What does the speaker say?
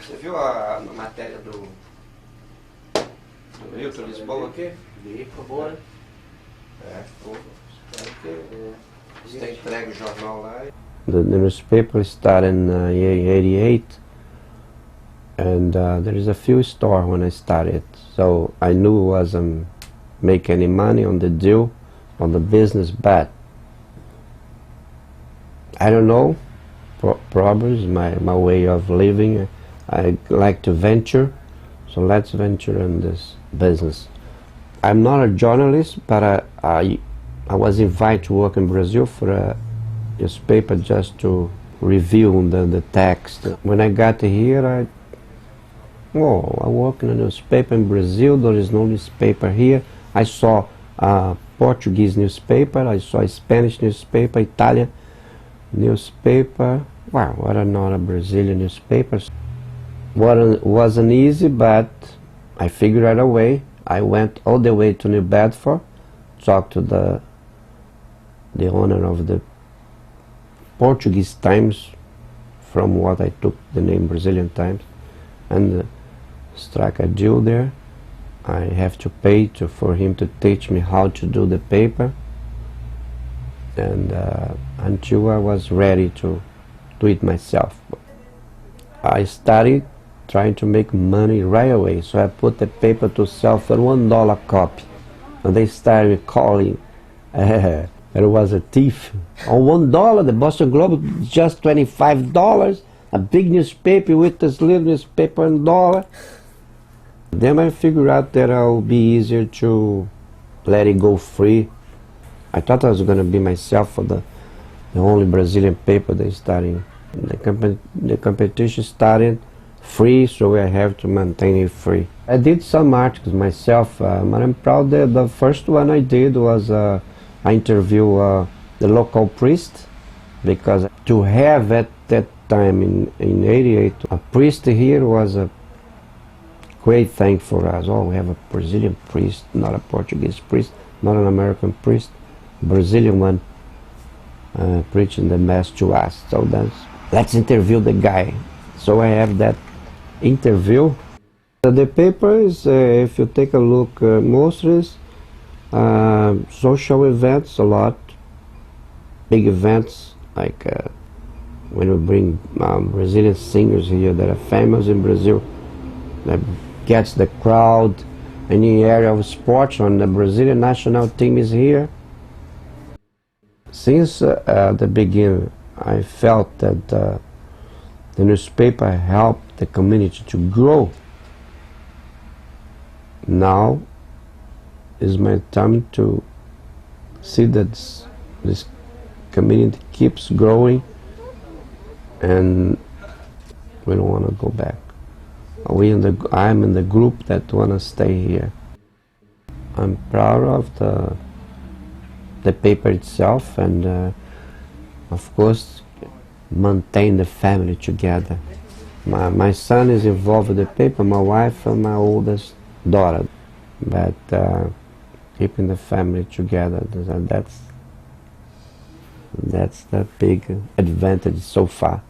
Você viu a matéria do Milton Lisboa aqui? Vi, ficou boa, né? Espero que você tenha entregue o jornal lá. The newspaper started in 88, and there is a few stores when I started, so I knew I wasn't making any money on the deal, on the business, but I don't know, probably is my way of living. I like to venture, so let's venture in this business. I'm not a journalist, but I was invited to work in Brazil for a newspaper just to review the text. When I got here, I work in a newspaper in Brazil. There is no newspaper here. I saw a Portuguese newspaper, I saw a Spanish newspaper, Italian newspaper. Wow, what are not a Brazilian newspaper? Wasn't easy, but I figured out a way. I went all the way to New Bedford, talked to the owner of the Portuguese Times, from what I took the name Brazilian Times, and struck a deal there. I have to pay for him to teach me how to do the paper, and until I was ready to do it myself. I started trying to make money right away, so I put the paper to sell for $1 a copy, and they started calling. There was a thief. On $1, the Boston Globe just $25. A big newspaper with this little newspaper $1. Then I figured out that it would be easier to let it go free. I thought I was going to be myself for the only Brazilian paper they started. The competition started free, so I have to maintain it free. I did some articles myself, but I'm proud that the first one I did was I interviewed the local priest, because to have at that time in 88 a priest here was a great thing for us. Oh, we have a Brazilian priest, not a Portuguese priest, not an American priest, Brazilian one preaching the mass to us. So let's interview the guy. So I have that interview. The paper is, if you take a look, mostly social events, a lot, big events, like when we bring Brazilian singers here that are famous in Brazil, that gets the crowd. Any area of sports when the Brazilian national team is here. Since the beginning, I felt that the newspaper helped the community to grow. Now is my time to see that this community keeps growing, and we don't want to go back. I'm in the group that want to stay here. I'm proud of the paper itself, and of course maintain the family together. My son is involved with the paper, my wife and my oldest daughter, but keeping the family together, that's the big advantage so far.